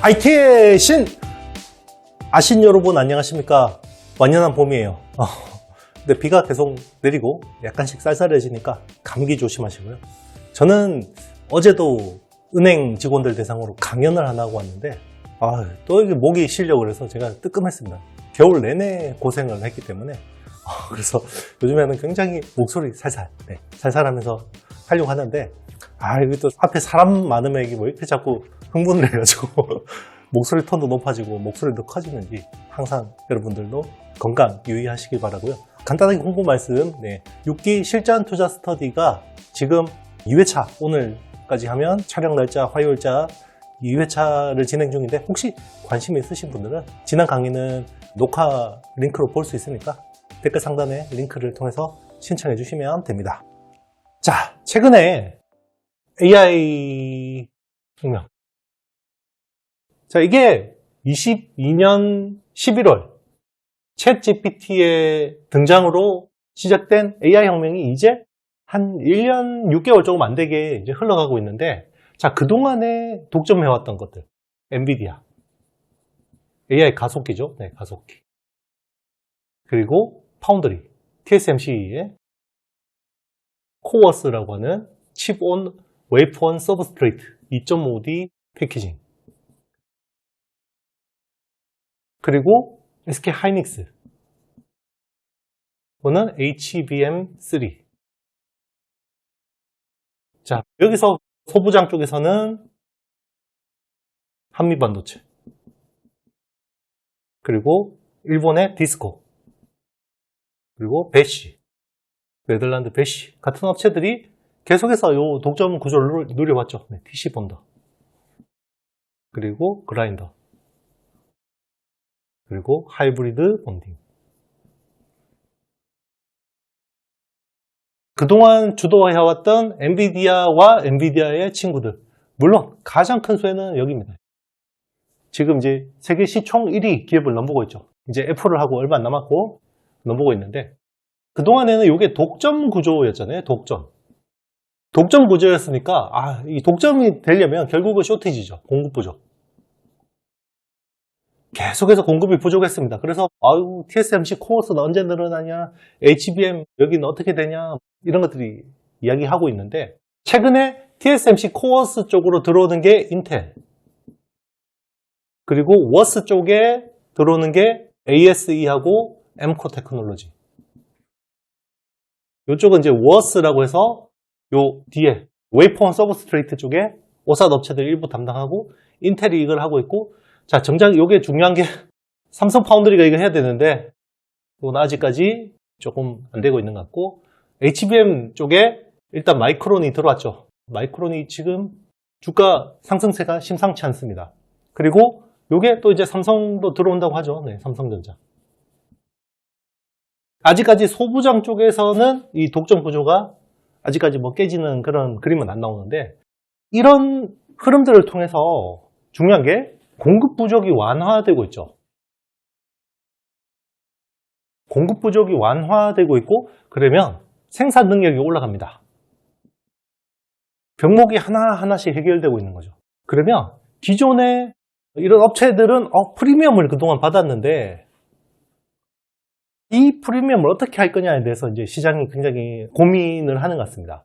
IT의 신! 아신 여러분 안녕하십니까? 완연한 봄이에요. 근데 비가 계속 내리고 약간씩 쌀쌀해지니까 감기 조심하시고요. 저는 어제도 은행 직원들 대상으로 강연을 하나 하고 왔는데 또 이게 목이 쉬려고 그래서 제가 뜨끔했습니다. 겨울 내내 고생을 했기 때문에 그래서 요즘에는 굉장히 목소리 살살하면서 하려고 하는데 여기 또 앞에 사람 많으면 이게 왜 이렇게 자꾸 흥분을 해가지고 목소리 톤도 높아지고 목소리도 커지는지 항상 여러분들도 건강 유의하시길 바라고요. 간단하게 홍보 말씀, 6기 실전 투자 스터디가 지금 2회차, 오늘까지 하면 촬영 날짜 화요일자 2회차를 진행 중인데 혹시 관심 있으신 분들은 지난 강의는 녹화 링크로 볼 수 있으니까 댓글 상단에 링크를 통해서 신청해 주시면 됩니다. 자, 최근에 AI 혁명. 자, 이게 22년 11월 챗 GPT의 등장으로 시작된 AI 혁명이 이제 한 1년 6개월 조금 안 되게 이제 흘러가고 있는데, 자, 그동안에 독점해왔던 것들. 엔비디아. AI 가속기죠. 네, 가속기. 그리고 파운드리. TSMC의 코어스라고 하는 칩 온 웨이퍼 온 서브스트레이트 2.5D 패키징. 그리고 SK 하이닉스. 이거는 HBM3. 자, 여기서 소부장 쪽에서는 한미반도체. 그리고 일본의 디스코. 그리고 배시. 네덜란드 배시. 같은 업체들이 계속해서 요 독점 구조를 누려왔죠. TC 본더. 그리고 그라인더. 그리고 하이브리드 본딩. 그동안 주도해왔던 엔비디아와 엔비디아의 친구들. 물론 가장 큰 수혜는 여기입니다. 지금 이제 세계 시총 1위 기업을 넘보고 있죠. 이제 애플을 하고 얼마 안 남았고 넘보고 있는데, 그동안에는 이게 독점 구조였잖아요. 독점 구조였으니까 이 독점이 되려면 결국은 쇼티지죠. 공급 부족. 계속해서 공급이 부족했습니다. 그래서 TSMC 코어스는 언제 늘어나냐, HBM 여기는 어떻게 되냐, 이런 것들이 이야기하고 있는데, 최근에 TSMC 코어스 쪽으로 들어오는 게 인텔, 그리고 워스 쪽에 들어오는 게 ASE하고 엠코 테크놀로지. 이쪽은 이제 워스라고 해서 요 뒤에 웨이퍼 서브스트레이트 쪽에 오삿 업체들 일부 담당하고 인텔이 이걸 하고 있고, 자, 정작 이게 중요한 게 삼성 파운드리가 이거 해야 되는데 이건 아직까지 조금 안 되고 있는 것 같고, HBM 쪽에 일단 마이크론이 들어왔죠. 마이크론이 지금 주가 상승세가 심상치 않습니다. 그리고 이게 또 이제 삼성도 들어온다고 하죠. 삼성전자. 아직까지 소부장 쪽에서는 이 독점 구조가 아직까지 깨지는 그런 그림은 안 나오는데, 이런 흐름들을 통해서 중요한 게 공급 부족이 완화되고 있죠. 공급 부족이 완화되고 있고, 그러면 생산 능력이 올라갑니다. 병목이 하나하나씩 해결되고 있는 거죠. 그러면 기존에 이런 업체들은 프리미엄을 그동안 받았는데, 이 프리미엄을 어떻게 할 거냐에 대해서 이제 시장이 굉장히 고민을 하는 것 같습니다.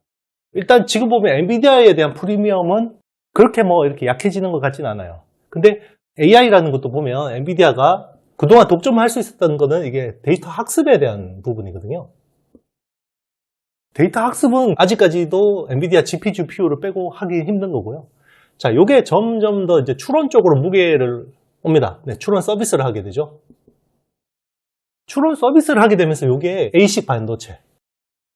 일단 지금 보면 엔비디아에 대한 프리미엄은 그렇게 이렇게 약해지는 것 같지는 않아요. 근데 AI라는 것도 보면 엔비디아가 그동안 독점을 할 수 있었던 거는 이게 데이터 학습에 대한 부분이거든요. 데이터 학습은 아직까지도 엔비디아 GPU를 빼고 하기 힘든 거고요. 자, 요게 점점 더 이제 추론 쪽으로 무게를 옵니다. 추론 서비스를 하게 되죠. 추론 서비스를 하게 되면서 요게 ASIC 반도체,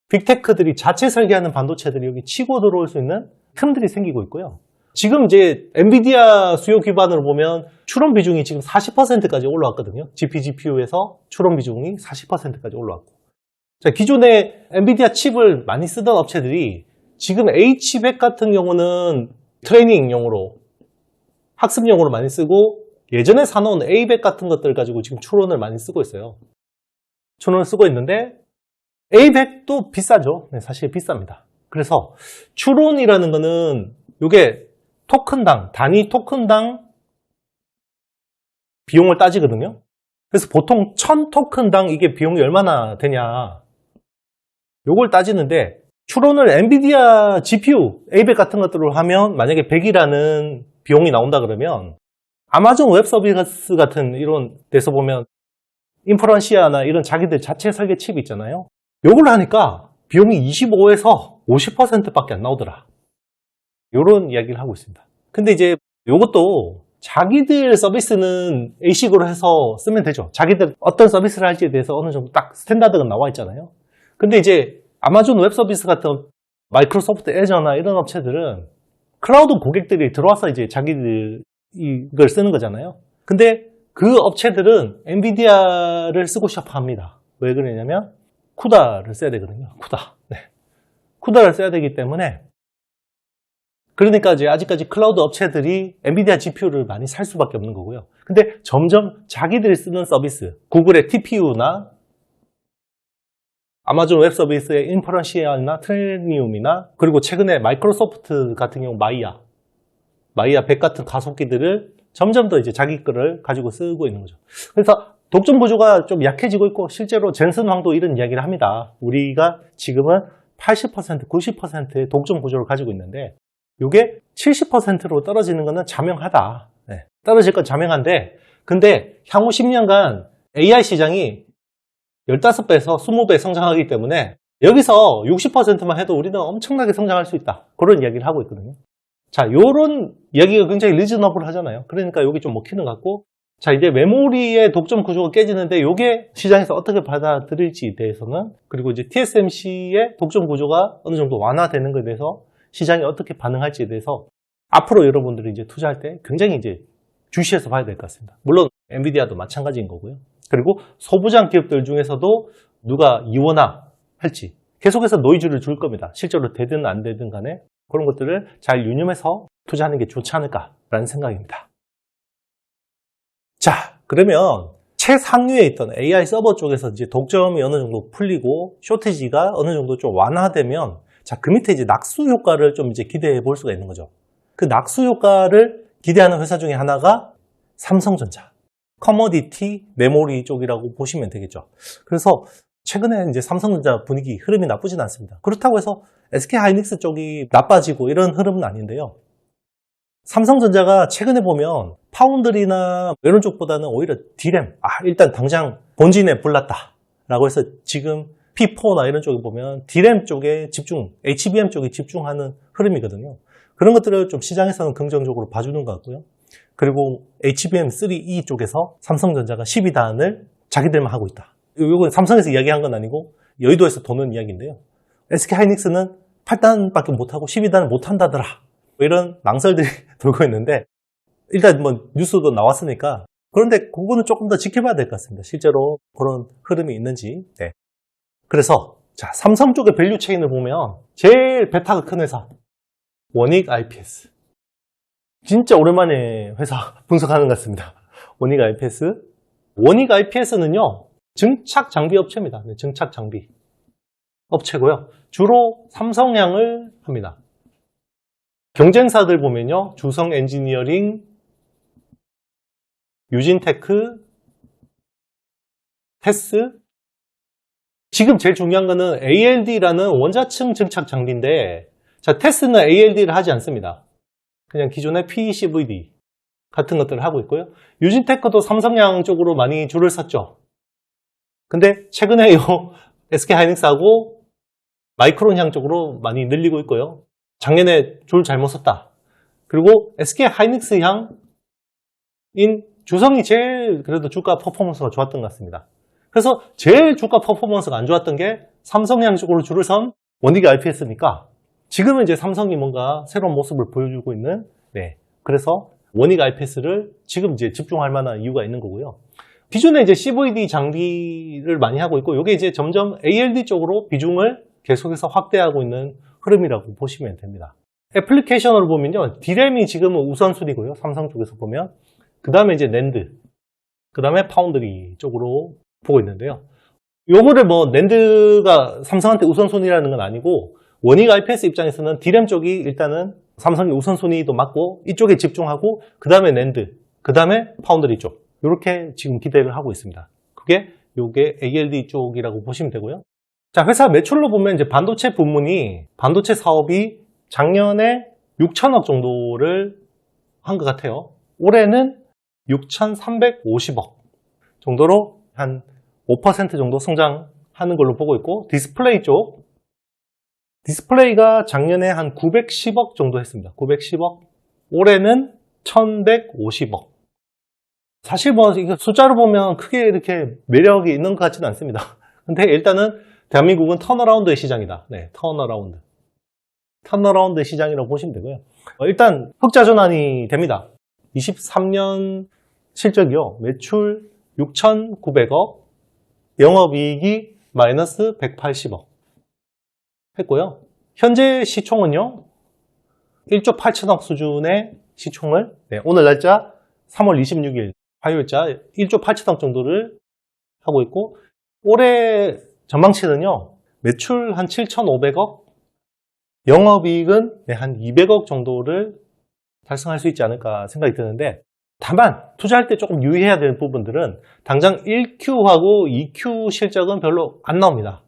빅테크들이 자체 설계하는 반도체들이 여기 치고 들어올 수 있는 틈들이 생기고 있고요. 지금 이제 엔비디아 수요 기반으로 보면 추론 비중이 지금 40%까지 올라왔거든요. GPU에서 추론 비중이 40%까지 올라왔고. 자, 기존에 엔비디아 칩을 많이 쓰던 업체들이 지금 H백 같은 경우는 트레이닝용으로, 학습용으로 많이 쓰고, 예전에 사놓은 A백 같은 것들 가지고 지금 추론을 많이 쓰고 있어요. 추론을 쓰고 있는데 A백도 비싸죠. 사실 비쌉니다. 그래서 추론이라는 거는 이게 토큰당, 단위 토큰당 비용을 따지거든요. 그래서 보통 1000토큰당 이게 비용이 얼마나 되냐. 요걸 따지는데 추론을 엔비디아 GPU, A100 같은 것들을 하면 만약에 100이라는 비용이 나온다 그러면 아마존 웹 서비스 같은 이런 데서 보면 인프런시아나 이런 자기들 자체 설계 칩 있잖아요. 요걸 하니까 비용이 25에서 50%밖에 안 나오더라. 요런 이야기를 하고 있습니다. 근데 이제 요것도 자기들 서비스는 A식으로 해서 쓰면 되죠. 자기들 어떤 서비스를 할지에 대해서 어느 정도 딱 스탠다드가 나와 있잖아요. 근데 이제 아마존 웹 서비스 같은 마이크로소프트 애저나 이런 업체들은 클라우드 고객들이 들어와서 이제 자기들 이걸 쓰는 거잖아요. 근데 그 업체들은 엔비디아를 쓰고 시작합니다. 왜 그러냐면 쿠다를 써야 되거든요. 쿠다. 네. 쿠다를 써야 되기 때문에 그러니까 이제 아직까지 클라우드 업체들이 엔비디아 GPU를 많이 살 수밖에 없는 거고요. 근데 점점 자기들이 쓰는 서비스, 구글의 TPU나 아마존 웹 서비스의 인퍼런시아나 트레니움이나 그리고 최근에 마이크로소프트 같은 경우 마이야 100 같은 가속기들을 점점 더 이제 자기 거를 가지고 쓰고 있는 거죠. 그래서 독점 구조가 좀 약해지고 있고 실제로 젠슨 황도 이런 이야기를 합니다. 우리가 지금은 80%, 90%의 독점 구조를 가지고 있는데 이게 70%로 떨어지는 것은 자명하다. 네. 떨어질 건 자명한데 근데 향후 10년간 AI 시장이 15배에서 20배 성장하기 때문에 여기서 60%만 해도 우리는 엄청나게 성장할 수 있다. 그런 이야기를 하고 있거든요. 자, 요런 이야기가 굉장히 리즈너블 하잖아요. 그러니까 여기 좀 먹히는 것 같고 자, 이제 메모리의 독점 구조가 깨지는데 요게 시장에서 어떻게 받아들일지에 대해서는 그리고 이제 TSMC의 독점 구조가 어느 정도 완화되는 것에 대해서 시장이 어떻게 반응할지에 대해서 앞으로 여러분들이 이제 투자할 때 굉장히 이제 주시해서 봐야 될 것 같습니다. 물론 엔비디아도 마찬가지인 거고요. 그리고 소부장 기업들 중에서도 누가 이원화 할지 계속해서 노이즈를 줄 겁니다. 실제로 되든 안 되든 간에 그런 것들을 잘 유념해서 투자하는 게 좋지 않을까라는 생각입니다. 자, 그러면 최상위에 있던 AI 서버 쪽에서 이제 독점이 어느 정도 풀리고 쇼티지가 어느 정도 좀 완화되면 자, 그 밑에 이제 낙수 효과를 좀 이제 기대해 볼 수가 있는 거죠. 그 낙수 효과를 기대하는 회사 중에 하나가 삼성전자, 커머디티 메모리 쪽이라고 보시면 되겠죠. 그래서 최근에 이제 삼성전자 분위기 흐름이 나쁘진 않습니다. 그렇다고 해서 SK하이닉스 쪽이 나빠지고 이런 흐름은 아닌데요. 삼성전자가 최근에 보면 파운드리나 이런 쪽보다는 오히려 D램, 일단 당장 본진에 불났다 라고 해서 지금 P4나 이런 쪽에 보면 D램 쪽에 집중, HBM 쪽에 집중하는 흐름이거든요. 그런 것들을 좀 시장에서는 긍정적으로 봐주는 것 같고요. 그리고 HBM3E 쪽에서 삼성전자가 12단을 자기들만 하고 있다. 이건 삼성에서 이야기한 건 아니고 여의도에서 도는 이야기인데요. SK하이닉스는 8단밖에 못하고 12단을 못한다더라. 이런 망설들이 돌고 있는데 일단 뭐 뉴스도 나왔으니까 그런데 그거는 조금 더 지켜봐야 될 것 같습니다. 실제로 그런 흐름이 있는지. 네. 그래서 자, 삼성 쪽의 밸류 체인을 보면 제일 베타가 큰 회사 원익 IPS. 진짜 오랜만에 회사 분석하는 것 같습니다. 원익 IPS. 원익 IPS는요, 증착 장비 업체입니다. 네, 증착 장비 업체고요. 주로 삼성향을 합니다. 경쟁사들 보면요, 주성 엔지니어링, 유진테크, 테스. 지금 제일 중요한 거는 ALD라는 원자층 증착 장비인데, 자, 테스는 ALD를 하지 않습니다. 그냥 기존의 PECVD 같은 것들을 하고 있고요. 유진테크도 삼성향 쪽으로 많이 줄을 섰죠. 근데 최근에 SK하이닉스하고 마이크론향 쪽으로 많이 늘리고 있고요. 작년에 줄 잘못 섰다. 그리고 SK하이닉스향인 주성이 제일 그래도 주가 퍼포먼스가 좋았던 것 같습니다. 그래서 제일 주가 퍼포먼스가 안 좋았던 게 삼성향 쪽으로 줄을 선 원익 IPS니까 지금은 이제 삼성이 뭔가 새로운 모습을 보여주고 있는, 네. 그래서 원익 IPS를 지금 이제 집중할 만한 이유가 있는 거고요. 기존에 이제 CVD 장비를 많이 하고 있고, 이게 이제 점점 ALD 쪽으로 비중을 계속해서 확대하고 있는 흐름이라고 보시면 됩니다. 애플리케이션으로 보면요, D램이 지금은 우선순위고요. 삼성 쪽에서 보면. 그 다음에 이제 낸드, 그 다음에 파운드리 쪽으로 보고 있는데요. 요거를 뭐 낸드가 삼성한테 우선순위라는 건 아니고, 원익 IPS 입장에서는 D램 쪽이 일단은 삼성이 우선순위도 맞고 이쪽에 집중하고 그 다음에 낸드, 그 다음에 파운드리 쪽 이렇게 지금 기대를 하고 있습니다. 그게 요게 ALD 쪽이라고 보시면 되고요. 자, 회사 매출로 보면 이제 반도체 부문이 반도체 사업이 작년에 6천억 정도를 한 것 같아요. 올해는 6,350억 정도로 한 5% 정도 성장하는 걸로 보고 있고, 디스플레이 쪽, 디스플레이가 작년에 한 910억 정도 했습니다. 910억. 올해는 1,150억. 사실 뭐 이거 숫자로 보면 크게 이렇게 매력이 있는 것 같지는 않습니다. 근데 일단은 대한민국은 턴어라운드의 시장이다. 네, 턴어라운드. 턴어라운드 시장이라고 보시면 되고요. 일단 흑자 전환이 됩니다. 23년 실적이요. 매출 6,900억, 영업이익이 마이너스 180억 했고요. 현재 시총은요, 1조 8천억 수준의 시총을, 네, 오늘 날짜 3월 26일 화요일자 1조 8천억 정도를 하고 있고, 올해 전망치는요, 매출 한 7,500억, 영업이익은 한 200억 정도를 달성할 수 있지 않을까 생각이 드는데, 다만 투자할 때 조금 유의해야 되는 부분들은 당장 1Q하고 2Q 실적은 별로 안 나옵니다.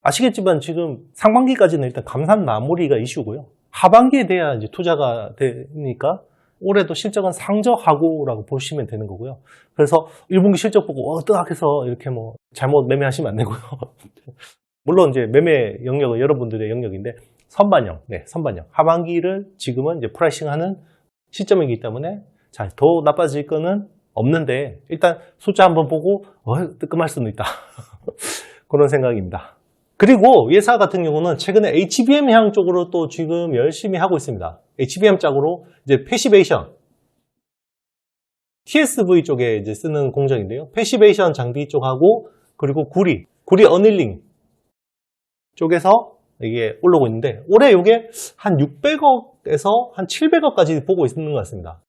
아시겠지만 지금 상반기까지는 일단 감산마무리가 이슈고요. 하반기에 돼야 이제 투자가 되니까 올해도 실적은 상저하고라고 보시면 되는 거고요. 그래서 1분기 실적 보고 뜨악해서 이렇게 뭐 잘못 매매하시면 안 되고요. 물론 이제 매매 영역은 여러분들의 영역인데 선반영, 네, 선반영. 하반기를 지금은 이제 프라이싱하는 시점이기 때문에 자, 더 나빠질 거는 없는데 일단 숫자 한번 보고 뜨끔할 수는 있다. 그런 생각입니다. 그리고 예사 같은 경우는 최근에 HBM향 쪽으로 또 지금 열심히 하고 있습니다. HBM 쪽으로 이제 패시베이션, TSV 쪽에 이제 쓰는 공정인데요. 패시베이션 장비 쪽하고 그리고 구리 어닐링 쪽에서 이게 올라오고 있는데 올해 이게 한 600억에서 한 700억까지 보고 있는 것 같습니다.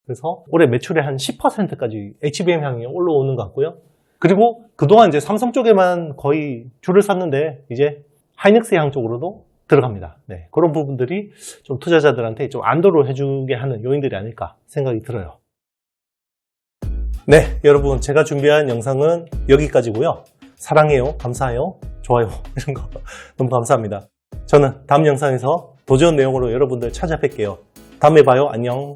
그래서 올해 매출의 한 10%까지 HBM 향이 올라오는 것 같고요. 그리고 그동안 이제 삼성 쪽에만 거의 줄을 섰는데 이제 하이닉스 향 쪽으로도 들어갑니다. 네, 그런 부분들이 좀 투자자들한테 좀 안도를 해주게 하는 요인들이 아닐까 생각이 들어요. 네, 여러분 제가 준비한 영상은 여기까지고요. 사랑해요, 감사해요, 좋아요 이런 거 너무 감사합니다. 저는 다음 영상에서 더 좋은 내용으로 여러분들 찾아뵐게요. 다음에 봐요. 안녕.